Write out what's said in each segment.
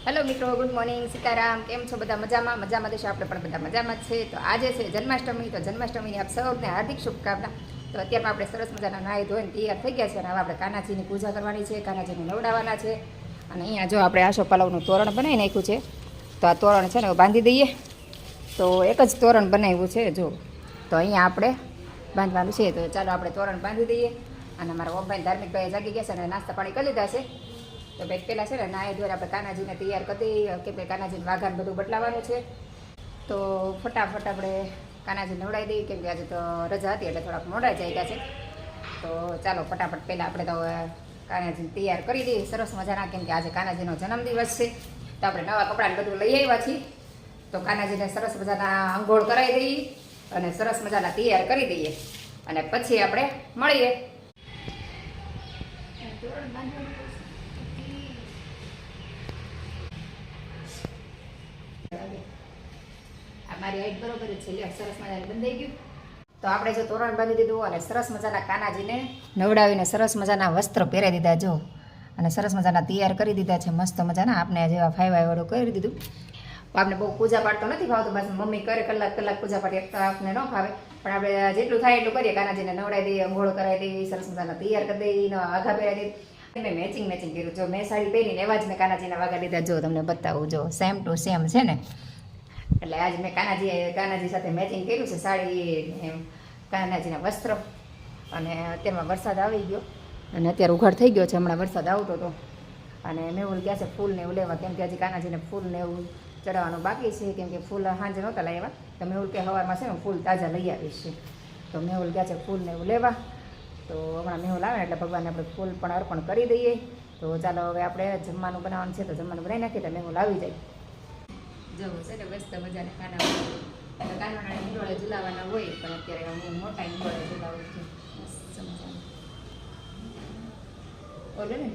Hello મિત્રો, good morning, Sitaram. કેમ છો બધા? મજામાં? મજામાં દેશો, આપણે પણ બધા મજામાં જ છે. તો આજે છે જન્માષ્ટમી. તો જન્માષ્ટમીની આપ સૌને હાર્દિક શુભકામના. તો અત્યારમાં આપણે સરસ મજાના નાહી ધોઈને તૈયાર થઈ ગયા છે અને હવે આપણે કાનાજીની પૂજા કરવાની છે, કાનાજીને નવડાવવાના છે. અને અહીંયા જો આપણે આશો પાલવનું તોરણ બનાવી નાખ્યું છે. તો આ તોરણ છે ને બાંધી દઈએ. તો એક જ તોરણ બનાવ્યું છે જો. તો અહીંયા આપણે બાંધવાનું છે. તો ચાલો આપણે તોરણ બાંધી દઈએ. અને અમારા ઓમભાઈ ધાર્મિક ભાઈ જાગી ગયા છે અને નાસ્તા પાણી કરી લીધા છે. તો ભાઈ પહેલાં છે ને નાહી ધોઈને આપણે કાનાજીને તૈયાર કરી દઈએ, કેમ કે કાનાજીને વાઘાને બધું બદલાવાનું છે. તો ફટાફટ આપણે કાનાજી નવડાવી દઈએ, કેમ કે આજે તો રજા હતી એટલે થોડાક મોડા જાય ગયા છે. તો ચાલો ફટાફટ પહેલાં આપણે તો કાનાજીને તૈયાર કરી દઈએ સરસ મજાના, કેમ કે આજે કાનાજીનો જન્મદિવસ છે. તો આપણે નવા કપડાને બધું લઈ આવ્યા છીએ. તો કાનાજીને સરસ મજાના અંઘોળ કરાવી દઈએ અને સરસ મજાના તૈયાર કરી દઈએ અને પછી આપણે મળીએ. મારી હાઈટ બરોબર જ છે, સરસ મજાને બંધાઈ ગયું. તો આપણે જો તોરણ બાંધી દીધું અને સરસ મજાના કાનાજીને નવડાવીને સરસ મજાના વસ્ત્ર પહેરાવી દીધા જો, અને સરસ મજાના તૈયાર કરી દીધા છે મસ્ત મજાના. આપણે જેવા ફાઈવાળું કરી દીધું. આપણે બહુ પૂજા પાઠ તો નથી ફાવતું, બસ મમ્મી કરે કલાક પૂજા પાઠ, એક તો આપણે ન ફાવે, પણ આપણે જેટલું થાય એટલું કરીએ. કાનાજીને નવડાવી દઈએ, અંઘોળ કરાવી દઈએ, સરસ મજાના તૈયાર કરી દઈએ, વાઘા પહેરાવી દઈએ. મેં મેચિંગ કર્યું જો, મેં સાડી પહેરીને એવા જ મેં કાનાજીના વાઘા દીધા જો. તમને બતાવું જો, સેમ ટુ સેમ છે ને. એટલે આજે મેં કાનાજી સાથે મેચિંગ કર્યું છે, સાડી એમ કાનાજીના વસ્ત્ર. અને અત્યારમાં વરસાદ આવી ગયો અને અત્યારે ઉઘાડ થઈ ગયો છે, હમણાં વરસાદ આવતો હતો. અને મેહુલ ગયા છે ફૂલ ને એવું લેવા, કેમ કે હજી કાનાજીને ફૂલ ને એવું ચડાવવાનું બાકી છે, કેમ કે ફૂલ સાંજે નહોતા લાવ્યા. તો મેહુલ કે સવારમાં છે ને ફૂલ તાજા લઈ આવીશ છે. તો મેહુલ ગયા છે ફૂલ ને એવું લેવા. તો હમણાં મેહુલ આવે એટલે ભગવાનને આપણે ફૂલ પણ અર્પણ કરી દઈએ. તો ચાલો હવે આપણે જમવાનું બનાવવાનું છે, તો જમવાનું બનાવી નાખીએ તો મેહુલ આવી જાય. જવું છે ને મસ્ત મજાને કાનાવાળા હિંડોળે ઝુલાવાના હોય, પણ અત્યારે હું મોટા હિંડોળે ઝુલાવું છું મસ્ત મજાને. ઓલે ને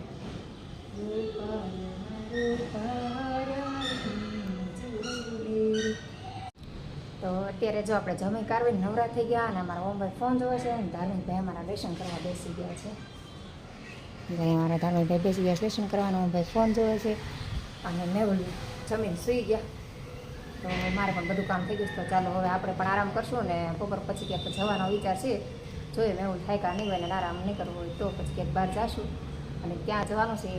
તો અત્યારે જો આપણે જમી કારવીને નવરા થઈ ગયા અને અમારા ઓમભાઈ ફોન જોવે છે અને ધાર્મિકભાઈ અમારા લેશન કરવા બેસી ગયા છે. અમારા ધાર્મિકભાઈ બેસી ગયા લેશન કરવાનું, ઓમભાઈ ફોન જોવે છે અને મેહુલ જમીન સૂઈ ગયા. તો મારે પણ બધું કામ થઈ ગયું. તો ચાલો હવે આપણે પણ આરામ કરશું ને બપોર પછી ક્યાંક જવાનો વિચાર છે. જોઈએ મેહુલ થાય કાં નહીં હોય ને આરામ નહીં કરવું હોય તો પછી ક્યાંક બહાર જઈશું. અને ત્યાં જવાનું છે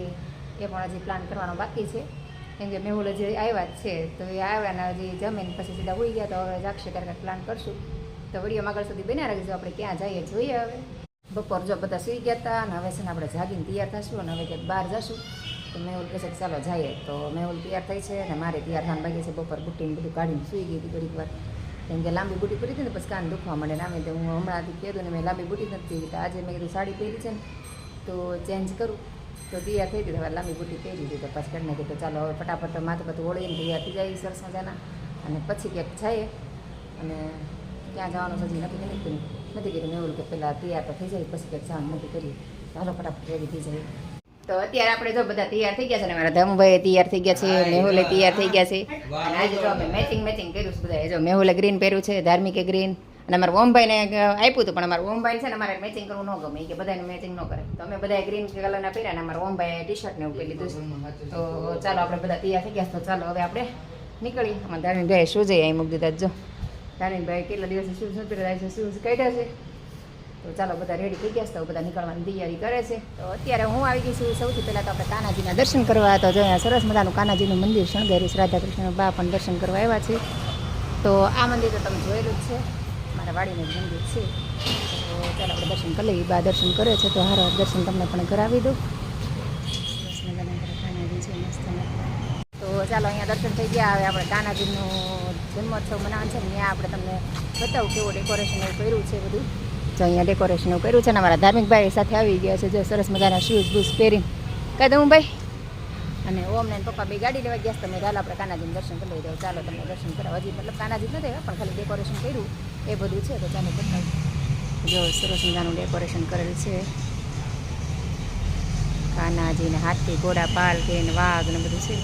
એ પણ હજી પ્લાન કરવાનો બાકી છે, કેમ કે મેહુલ હજી આવ્યા જ છે. તો એ આવ્યા ને હજી જમીન પછી સીધા હોઈ ગયા. તો હવે જાગશે ત્યારે પ્લાન કરશું. તો વિડીયોમાં આગળ સુધી બન્યા રાખજો. આપણે ક્યાં જઈએ જોઈએ. હવે બપોર જો બધા સૂઈ ગયા હતા અને હવે છે ને આપણે જાગીને તૈયાર થશું અને હવે ક્યાંક બહાર જશું. તો મેહુલ કહે છે કે ચાલો જઈએ. તો મેહુલ તૈયાર થઈ છે અને મારે તૈયાર થવાનું બાકી છે. બપોર બુટ્ટીને બધું કાઢીને સૂઈ ગઈ હતી ઘડીક વાર, કેમ કે લાંબી બુટ્ટી પૂરી હતી ને પછી કાન દુખવા મળે ને. આમે તો હું હમણાંથી કહેતું ને મેં લાંબી બુટ્ટી નથી પહેરી. તો આજે મેં કીધું સાડી પહેરી છે ને તો ચેન્જ કરું. તો તૈયાર થઈ હતી, હવે લાંબી બુટ્ટી પહેરી દીધી. તો પછી કરી નાખી. તો ચાલો હવે ફટાફટ માથું બધું ઓળીને તૈયાર થઈ જાય સરસ મજાના અને પછી ક્યાંક જઈએ. અને ક્યાં જવાનું હજી નથી કીધું મેહુલ કે પહેલાં તૈયાર તો થઈ જાય પછી ક્યાંક જવાનું નથી કરીએ. ચાલો ફટાફટ રેડી થઈ જાય. તો અત્યારે આપણે જો બધા તૈયાર થઈ ગયા છે ને મારા ધમભાઈ તૈયાર થઈ ગયા છે, મેહુલે તૈયાર થઈ ગયા છે. અને આજે જો અમે મેચિંગ કર્યું છે બધા. જો મેહુલે ગ્રીન પહેર્યું છે, ધાર્મિકે ગ્રીન, અને અમારા ઓમભાઈને આપ્યું હતું, પણ અમારા ઓમભાઈ છે ને અમારે મેચિંગ કરવું ન ગમે, કે બધાને મેચિંગ ન કરે. તો અમે બધાએ ગ્રીન કલરના પહેર્યા ને અમારા ઓમભાઈ ટી શર્ટ ને એવું પહેરી લીધું છે. તો ચાલો આપણે બધા તૈયાર થઈ ગયા. તો ચાલો હવે આપણે નીકળીએ. અમારા ધાર્મિકભાઈ શૂઝ અહીં મૂકી દીધા. જો ધાર્મિકભાઈ કેટલા દિવસથી શૂઝ નથી પહેર્યા છે, શૂઝ કાઢ્યા છે. તો ચાલો બધા રેડી થઈ ગયા છે. તો બધા નીકળવાની તૈયારી કરે છે. તો અત્યારે હું આવી ગઈ છું. સૌથી પહેલાં તો આપણે કાનાજીના દર્શન કરવા. તો જો અહીંયા સરસ મજાનું કાનાજીનું મંદિર શણગાર્યું છે. રાધા કૃષ્ણ બા પણ દર્શન કરવા આવ્યા છે. તો આ મંદિર તો તમે જોયેલું જ છે, મારા વાડીનું જ મંદિર છે. તો ચાલો આપણે દર્શન કરી લઈએ. બા દર્શન કરે છે તો હારો દર્શન તમને પણ કરાવી દઉં. સરસ મજાના કાનાજી છે મસ્ત. તો ચાલો અહીંયા દર્શન થઈ ગયા. હવે આપણે કાનાજીનું જન્મોત્સવ મનાવવાનું છે ને ત્યાં આપણે તમને બતાવું કેવું ડેકોરેશન એવું કર્યું છે બધું. જો અહીંયા ડેકોરેશન એવું કર્યું છે ને અમારા ધાર્મિકભાઈ સાથે આવી ગયા છે. જો સરસ મજાના શૂઝ બૂઝ પહેરીને કહી દઉં ભાઈ. અને ઓમ ને પપ્પા બે ગાડી લેવા ગયા. તમે ચાલો આપણે કાનાજીનું દર્શન કરી લઈ દો. ચાલો તમને દર્શન કરાવ. હજી મતલબ કાનાજી નથી આવ્યા, પણ ખાલી ડેકોરેશન કર્યું એ બધું છે. તો ચાલો બતાવું. જો સરસ મજાનું ડેકોરેશન કરેલું છે. કાનાજીને હાથી, ઘોડા, પાલકી ને વાઘ ને બધું છે.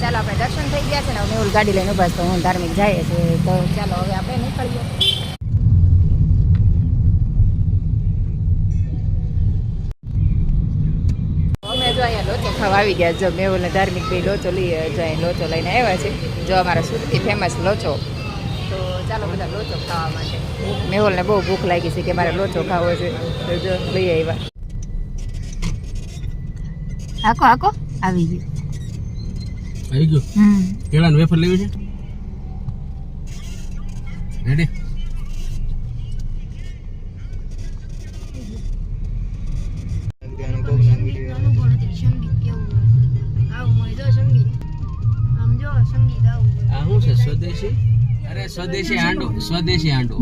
ચાલો આપણે દર્શન થઈ ગયા છે ને મેહુલ ગાડી લઈને ઊભા છે તો હું ધાર્મિક જાય છે તો ચાલો હવે આપણે નીકળીએ. અમે જો અહીંયા લોચો ખાવા આવી ગયા. જો મેહુલ ને ધાર્મિક ભાઈ લોચો લઈએ જો અહીં લોચો લઈને આવ્યા છે. જો અમારા સુરતી ફેમસ લોચો. તો ચાલો બધા લોચો ખાવા માટે. મેહુલને બહુ ભૂખ લાગી છે કે મારે લોચો ખાવો છે તો જો લઈ આવ્યા. હાકો હાકો આવી ગયું. આવી ગયું. કેળાનું વેફર લેવી છે. રેડી. આ શું છે સ્વદેશી? અરે સ્વદેશી આંડો, સ્વદેશી આંડો.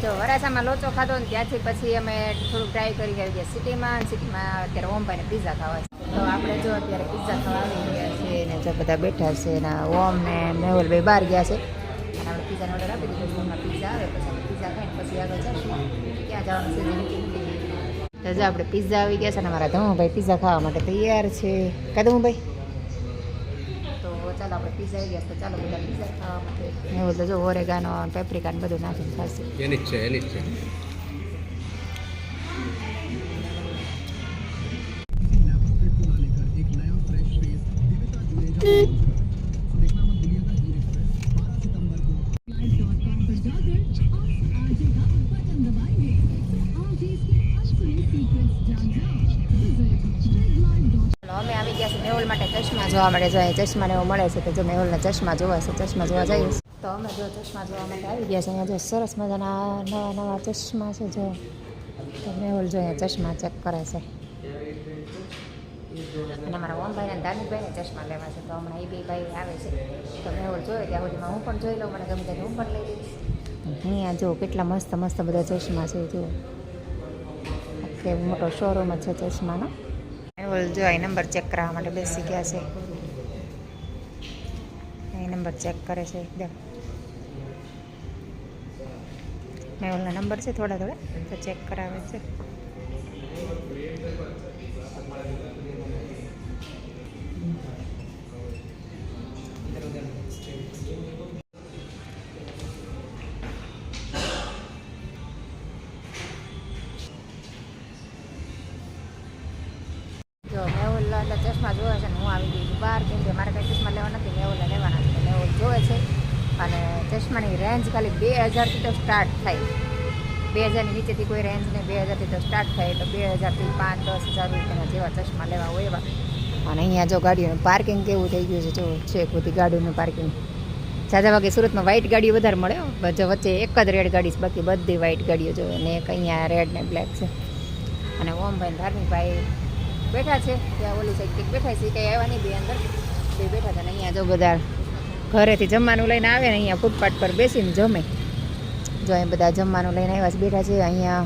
તો વરાછામાં લોચો ખાધો ને ત્યાંથી પછી અમે થોડુંક ટ્રાય કરી આવી ગયા સિટીમાં. સિટીમાં અત્યારે ઓમભાઈને પીઝા ખાવા છે તો આપણે જો અત્યારે પીઝા ખાવા આવી ગયા છે ને જો બધા બેઠા છે ને ઓમ ને મેહુલ ભાઈ બહાર ગયા છે અને આપણે પીઝાનો ઓર્ડર આપી દીધો છે. હમણાં પીઝા આવે પછી આપણે પીઝા ખાઈને પછી આગળ જઈશું ક્યાં જવાનું છે તો જો આપણે પીઝા આવી ગયા છે ને અમારા ધમુભાઈ પીઝા ખાવા માટે તૈયાર છે. કદમભાઈ તો ચાલો આપણે પીઝા આવી ગયા તો ચાલો બધા પીઝા ખાવા માટે. મેહુલ તો જો ઓરેગાનો પેપ્રિકા ને બધું નાખીને ખાશે. એની જ છે, એની જ છે. અમે આવી ગયા છે મેહુલ માટે ચશ્મા જોવા માટે. જો અહીં ચશ્મા ને એવું મળે છે તો જો મેહુલના ચશ્મા જોવા છે. ચશ્મા જોવા જઈએ તો અમે જો ચશ્મા જોવા માટે આવી ગયા છે. અહીંયા જો સરસ મજાના નવા નવા ચશ્મા છે. જો તો મેહુલ જો અહીંયા ચશ્મા ચેક કરે છે અને અમારા ઓમભાઈ અને ધાર્મિકભાઈને ચશ્મા લેવા છે તો હમણાં એ બે ભાઈ આવે છે તો મેહુલ જોઈએ ત્યાં સુધીમાં હું પણ જોઈ લઉં. મને ગમે ત્યારે હું પણ લઈ લઈશ. અહીંયા જો કેટલા મસ્ત મસ્ત બધા ચશ્મા છે. જો આખે મોટો શોરૂમ જ છે ચશ્માનો. મેહુલ જો અહીં નંબર ચેક કરવા માટે બેસી ગયા છે. અહીં નંબર ચેક કરે છે એકદમ. મેહુલના નંબર છે થોડા થોડા તો ચેક કરાવે છે. જો મેહુલ એટલે ચશ્મા જોવે છે ને હું આવી ગઈ છું બહાર કેમ કે મારે કંઈ ચશ્મા લેવા નથી. મેહુલને લેવાના છે. મેહુલ જોવે છે અને ચશ્માની રેન્જ ખાલી 2000થી તો સ્ટાર્ટ થાય. 2000ની નીચેથી કોઈ રેન્જ નહીં. 2000થી તો સ્ટાર્ટ થાય તો 2000થી 5-10 હજાર રૂપિયાના જેવા ચશ્મા લેવા હોય એવા. અને અહીંયા જો ગાડીઓનું પાર્કિંગ કેવું થઈ ગયું છે. જો છે બધી ગાડીઓનું પાર્કિંગ. ઝાઝા ભાગે સુરતમાં વ્હાઇટ ગાડીઓ વધારે મળે. જો વચ્ચે એક જ રેડ ગાડી છે બાકી બધી વ્હાઇટ ગાડીઓ જોઈએ ને એક અહીંયા રેડ ને બ્લેક છે. અને ઓમભાઈ ધાર્મિકભાઈ બેઠા છે ત્યાં ઓલી સાઈડ કંઈક બેઠા છે કંઈ આવ્યા નહીં. બે અંદર બે બેઠા હતા ને અહીંયા જો બધા ઘરેથી જમવાનું લઈને આવે ને અહીંયા ફૂટપાથ પર બેસીને જમે. જો અહીં બધા જમવાનું લઈને આવ્યા છે બેઠા છે. અહીંયા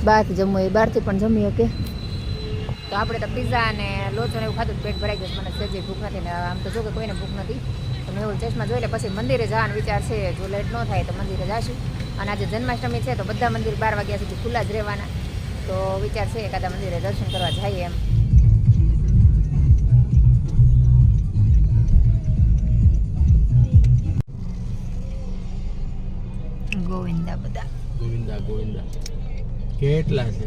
બહારથી જમવું એ બહારથી પણ જમી શકે. તો આપણે તો પીઝા અને લોચો ને એવું ખાધું પેટ ભરાઈ ગયું. મને સહેજે ભૂખ નથી ને આમ તો જો કે કોઈને ભૂખ નથી તો મેહુલ ચશ્મા જોઈ લે પછી મંદિરે જવાનો વિચાર છે. જો લેટ ન થાય તો મંદિરે જઈશું. અને આજે જન્માષ્ટમી છે તો બધા મંદિર 12 વાગ્યા સુધી ખુલ્લા જ રહેવાના. તો વિચાર છે એકાદા મંદિરે દર્શન કરવા જઈએ એમ. ગોવિંદા બધા ગોવિંદા ગોવિંદા કેટલા છે.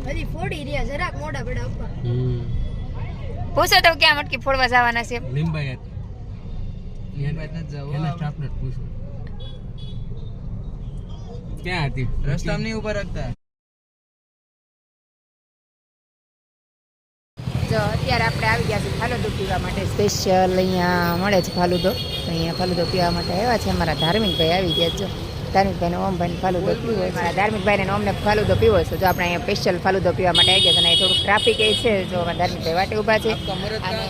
હજી ફોડી રહ્યા જરાક મોડા બેડા ઉપર. પૂછો તો ક્યાં મટકી ફોડવા જવાના છે. લીંબાયત એના સ્ટાફને પૂછો ક્યાં હતી. રસ્તાની ઉપર હતા. જો અત્યારે આપણે આવી ગયા છીએ ફાલુદો પીવા માટે. સ્પેશિયલ અહીંયા મળે છે ફાલુદો. અહીંયા ફાલુદો પીવા માટે આવ્યા છે. અમારા ધાર્મિકભાઈ આવી ગયા છે. ધાર્મિકભાઈને ઓમભાઈને ફાલુદો પીવો છે. મારા ધાર્મિકભાઈને ઓમને ફાલુદો પીવો છે. જો આપણે અહીંયા સ્પેશિયલ ફાલુદો પીવા માટે આવી ગયા છે અને થોડુંક ટ્રાફિક એ છે. જો અમારા ધાર્મિકભાઈ વાટે ઊભા છે અને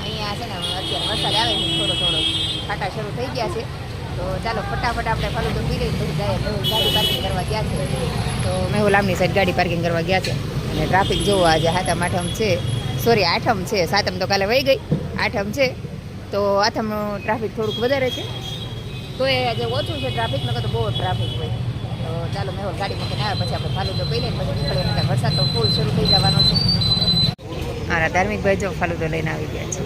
અહીંયા છે ને અત્યારે વરસાદ આવે છે થોડો થોડો ફાટા શરૂ થઈ ગયા છે. તો ચાલો ફટાફટ આપણે ફાલુદો પી લઈએ પછી જાય. મેહુલ ગાડી પાર્કિંગ કરવા ગયા છે તો મેહુલ આમની સાઈડ ગાડી પાર્કિંગ કરવા ગયા છે અને ટ્રાફિક જોવો આજે સાતમ આઠમ છે, સોરી આઠમ છે, સાતમ તો કાલે વહી ગઈ, આઠમ છે તો આઠમનું ટ્રાફિક થોડુંક વધારે છે, તો એ આજે ઓછું છે ટ્રાફિક, નકર તો બહુ ટ્રાફિક હોય. તો ચાલો મેં ગાડી મૂકીને આવે પછી આપણે ફાલુદો પી લઈને પછી નીકળીએ, એટલે વરસાદ તો ફૂલ શરૂ થઈ જવાનો છે. મારા ધાર્મિકભાઈ જો ફાલુદો લઈને આવી ગયા છે.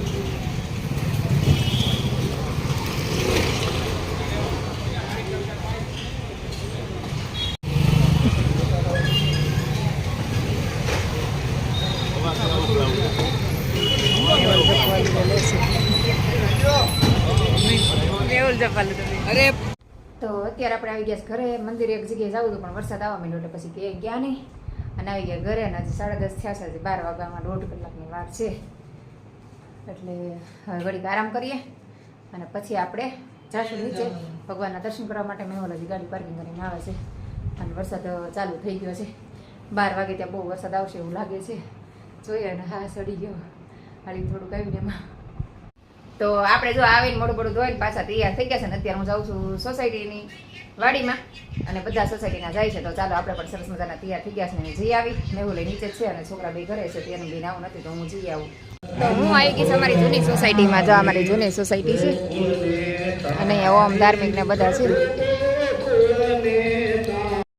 અરે તો અત્યારે આપણે આવી ગયા છે ઘરે. મંદિરે એક જગ્યાએ જવું હતું પણ વરસાદ આવવા માંડ્યો એટલે પછી કે ગયા નહીં અને આવી ગયા ઘરે. અને હજી 10:30 થયા છે, હજી 12 વાગ્યામાં 1.5 કલાકની વાર છે. એટલે હવે ઘડીક આરામ કરીએ અને પછી આપણે જાશું નીચે ભગવાનના દર્શન કરવા માટે. મેં હજી ગાડી પાર્કિંગ કરીને આવે છે અને વરસાદ ચાલુ થઈ ગયો છે. 12 વાગે ત્યાં બહુ વરસાદ આવશે એવું લાગે છે, જોઈએ. અને હા સડી ગયો હાલી થોડુંક આવીને એમાં. તો આપણે જો આવીને મોડું ધોઈને પાછા તૈયાર થઈ ગયા છે ને અત્યારે હું જાઉં છું સોસાયટીની વાડીમાં અને બધા સોસાયટીના જાય છે. તો ચાલો આપણે પણ સરસ મજાના તૈયાર થઈ ગયા છે ને જઈ આવી. મેહુલ નીચે જ છે અને છોકરા બે ઘરે છે, તેનું બેન આવું નથી તો હું જઈ આવું. તો હું આવી ગઈ છું અમારી જૂની સોસાયટીમાં. જો અમારી જૂની સોસાયટી છે અને અહીંયા ઓમ ધાર્મિક ને બધા છે.